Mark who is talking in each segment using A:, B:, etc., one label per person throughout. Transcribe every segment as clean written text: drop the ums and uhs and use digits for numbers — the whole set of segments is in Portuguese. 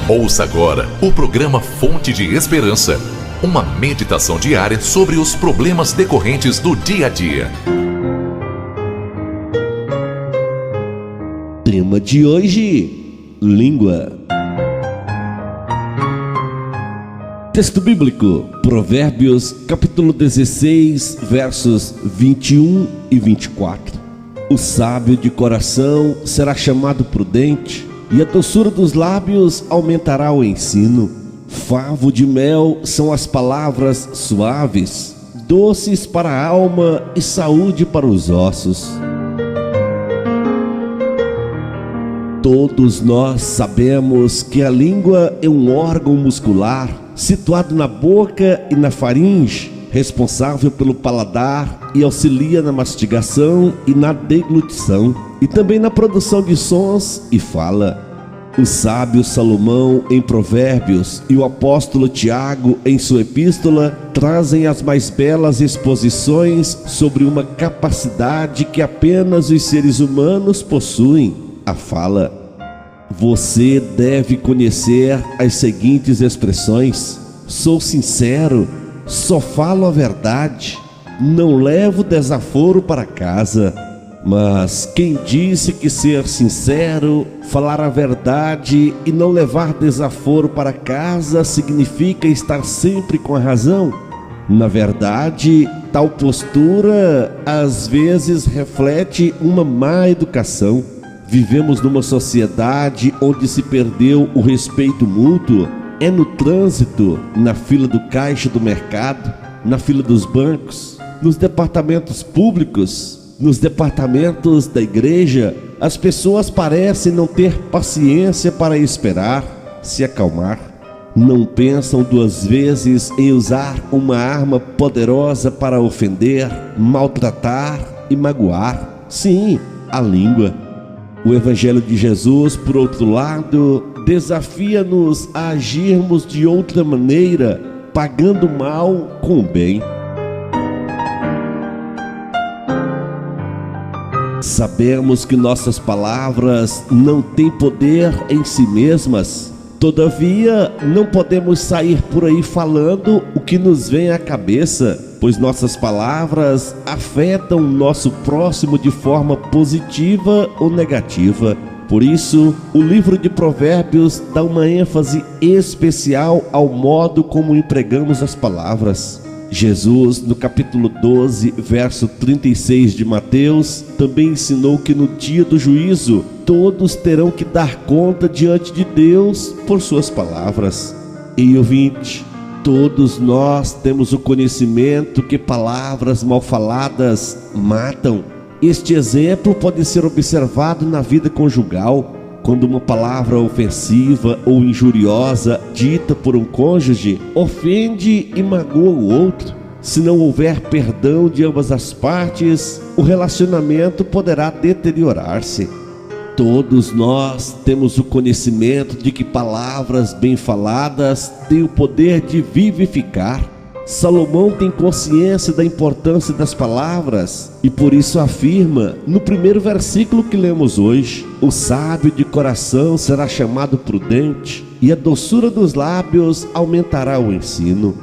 A: Ouça agora o programa Fonte de Esperança, uma meditação diária sobre os problemas decorrentes do dia a dia.
B: Tema de hoje: língua. Texto bíblico, Provérbios, capítulo 16, versos 21 e 24. O sábio de coração será chamado prudente, e a doçura dos lábios aumentará o ensino. Favo de mel são as palavras suaves, doces para a alma e saúde para os ossos. Todos nós sabemos que a língua é um órgão muscular situado na boca e na faringe, responsável pelo paladar e auxilia na mastigação e na deglutição, e também na produção de sons e fala. O sábio Salomão em Provérbios e o apóstolo Tiago em sua epístola trazem as mais belas exposições sobre uma capacidade que apenas os seres humanos possuem: a fala. Você deve conhecer as seguintes expressões: sou sincero, só falo a verdade, não levo desaforo para casa. Mas quem disse que ser sincero, falar a verdade e não levar desaforo para casa significa estar sempre com a razão? Na verdade, tal postura às vezes reflete uma má educação. Vivemos numa sociedade onde se perdeu o respeito mútuo. É no trânsito, na fila do caixa do mercado, na fila dos bancos, nos departamentos públicos, nos departamentos da igreja. As pessoas parecem não ter paciência para esperar, se acalmar. Não pensam duas vezes em usar uma arma poderosa para ofender, maltratar e magoar. Sim, a língua. O Evangelho de Jesus, por outro lado, desafia-nos a agirmos de outra maneira, pagando o mal com o bem. Sabemos que nossas palavras não têm poder em si mesmas. Todavia, não podemos sair por aí falando o que nos vem à cabeça, pois nossas palavras afetam o nosso próximo de forma positiva ou negativa. Por isso, o livro de Provérbios dá uma ênfase especial ao modo como empregamos as palavras. Jesus, no capítulo 12, verso 36 de Mateus, também ensinou que no dia do juízo, todos terão que dar conta diante de Deus por suas palavras. E ouvinte, todos nós temos o conhecimento que palavras mal faladas matam. Este exemplo pode ser observado na vida conjugal, quando uma palavra ofensiva ou injuriosa dita por um cônjuge ofende e magoa o outro. Se não houver perdão de ambas as partes, o relacionamento poderá deteriorar-se. Todos nós temos o conhecimento de que palavras bem faladas têm o poder de vivificar. Salomão tem consciência da importância das palavras e por isso afirma no primeiro versículo que lemos hoje: o sábio de coração será chamado prudente, e a doçura dos lábios aumentará o ensino.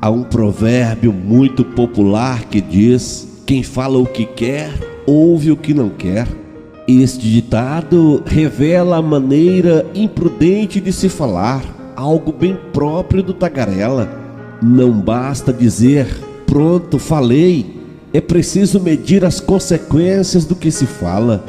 B: Há um provérbio muito popular que diz: quem fala o que quer, ouve o que não quer. Este ditado revela a maneira imprudente de se falar, algo bem próprio do tagarela. Não basta dizer, pronto, falei. É preciso medir as consequências do que se fala.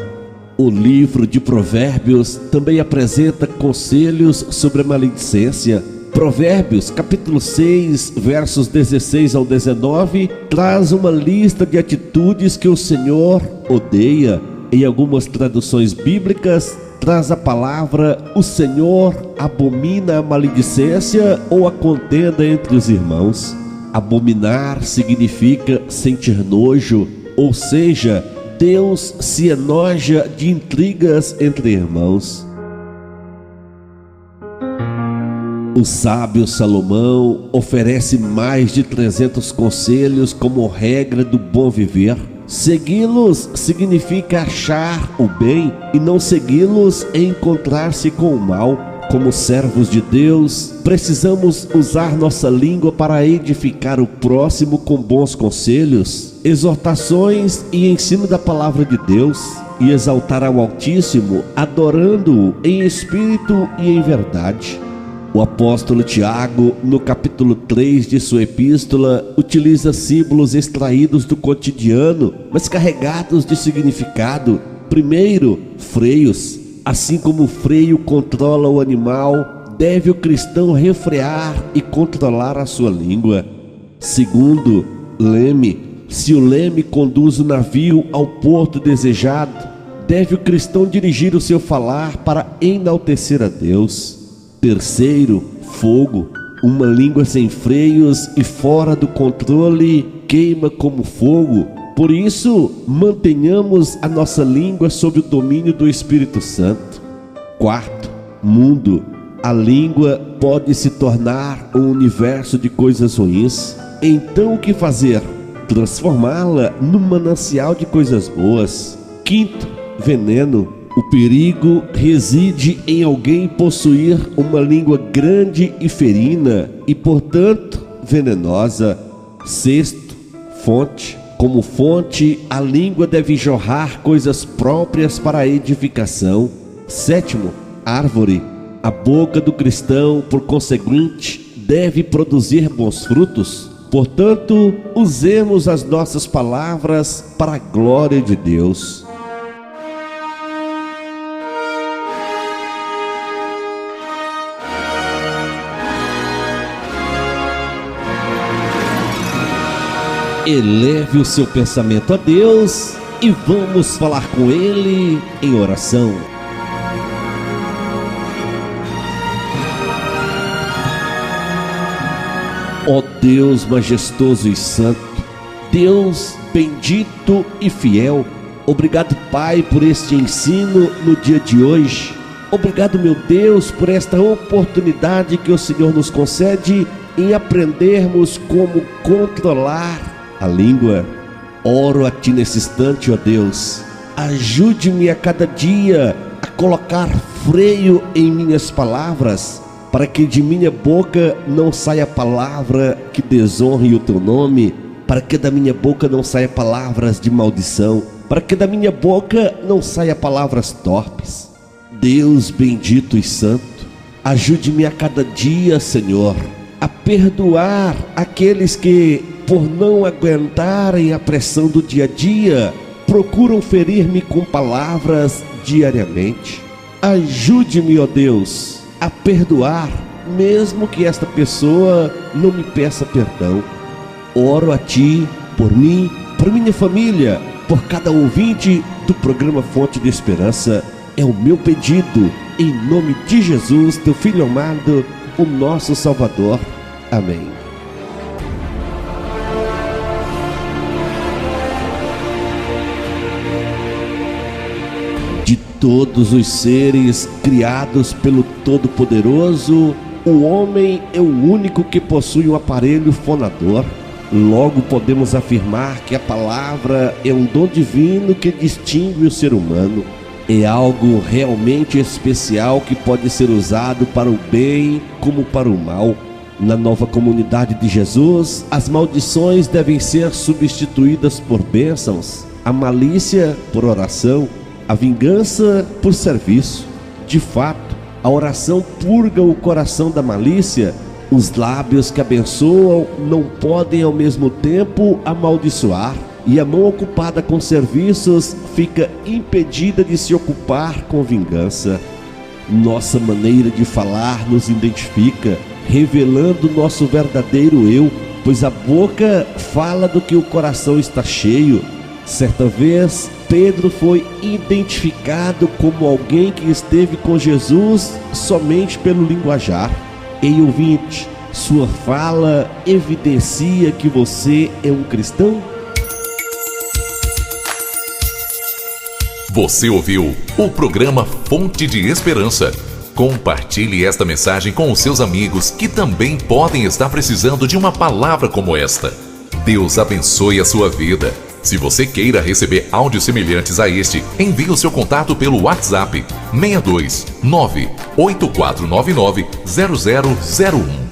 B: O livro de Provérbios também apresenta conselhos sobre a maledicência. Provérbios, capítulo 6, versos 16 ao 19, traz uma lista de atitudes que o Senhor odeia. Em algumas traduções bíblicas, traz a palavra: o Senhor abomina a maledicência ou a contenda entre os irmãos. Abominar significa sentir nojo, ou seja, Deus se enoja de intrigas entre irmãos. O sábio Salomão oferece mais de 300 conselhos como regra do bom viver. Segui-los significa achar o bem, e não segui-los é encontrar-se com o mal. como servos de Deus, precisamos usar nossa língua para edificar o próximo com bons conselhos, exortações e ensino da palavra de Deus, e exaltar ao Altíssimo, adorando-o em espírito e em verdade. O apóstolo Tiago, no capítulo 3 de sua epístola, utiliza símbolos extraídos do cotidiano, mas carregados de significado. Primeiro, freios. Assim como o freio controla o animal, deve o cristão refrear e controlar a sua língua. Segundo, leme. Se o leme conduz o navio ao porto desejado, deve o cristão dirigir o seu falar para enaltecer a Deus. Terceiro, fogo. Uma língua sem freios e fora do controle queima como fogo. Por isso, mantenhamos a nossa língua sob o domínio do Espírito Santo. Quarto, mundo. A língua pode se tornar um universo de coisas ruins. Então o que fazer? Transformá-la num manancial de coisas boas. Quinto, veneno. O perigo reside em alguém possuir uma língua grande e ferina e, portanto, venenosa. Sexto, fonte. Como fonte, a língua deve jorrar coisas próprias para a edificação. Sétimo, árvore. A boca do cristão, por conseguinte, deve produzir bons frutos. Portanto, usemos as nossas palavras para a glória de Deus. Eleve o seu pensamento a Deus e vamos falar com Ele em oração. Ó Deus majestoso e santo, Deus bendito e fiel, obrigado, Pai, por este ensino no dia de hoje. Obrigado, meu Deus, por esta oportunidade que o Senhor nos concede em aprendermos como controlar a língua. Oro a Ti nesse instante, ó Deus, ajude-me a cada dia a colocar freio em minhas palavras, para que de minha boca não saia palavra que desonre o Teu nome, para que da minha boca não saia palavras de maldição, para que da minha boca não saia palavras torpes. Deus bendito e santo, ajude-me a cada dia, Senhor, a perdoar aqueles que, por não aguentarem a pressão do dia a dia, procuram ferir-me com palavras diariamente. Ajude-me, ó Deus, a perdoar, mesmo que esta pessoa não me peça perdão. Oro a Ti, por mim, por minha família, por cada ouvinte do programa Fonte de Esperança. É o meu pedido, em nome de Jesus, Teu Filho amado, o nosso Salvador. Amém. De todos os seres criados pelo Todo-Poderoso, o homem é o único que possui um aparelho fonador. Logo podemos afirmar que a palavra é um dom divino que distingue o ser humano. É algo realmente especial que pode ser usado para o bem como para o mal. Na nova comunidade de Jesus, as maldições devem ser substituídas por bênçãos, a malícia por oração, a vingança por serviço. De fato, a oração purga o coração da malícia. Os lábios que abençoam não podem ao mesmo tempo amaldiçoar, e a mão ocupada com serviços fica impedida de se ocupar com vingança. Nossa maneira de falar nos identifica, revelando nosso verdadeiro eu, pois a boca fala do que o coração está cheio. Certa vez, Pedro foi identificado como alguém que esteve com Jesus somente pelo linguajar. Ei, ouvinte, sua fala evidencia que você é um cristão?
A: Você ouviu o programa Fonte de Esperança. Compartilhe esta mensagem com os seus amigos que também podem estar precisando de uma palavra como esta. Deus abençoe a sua vida. Se você queira receber áudios semelhantes a este, envie o seu contato pelo WhatsApp 62 98499 0001.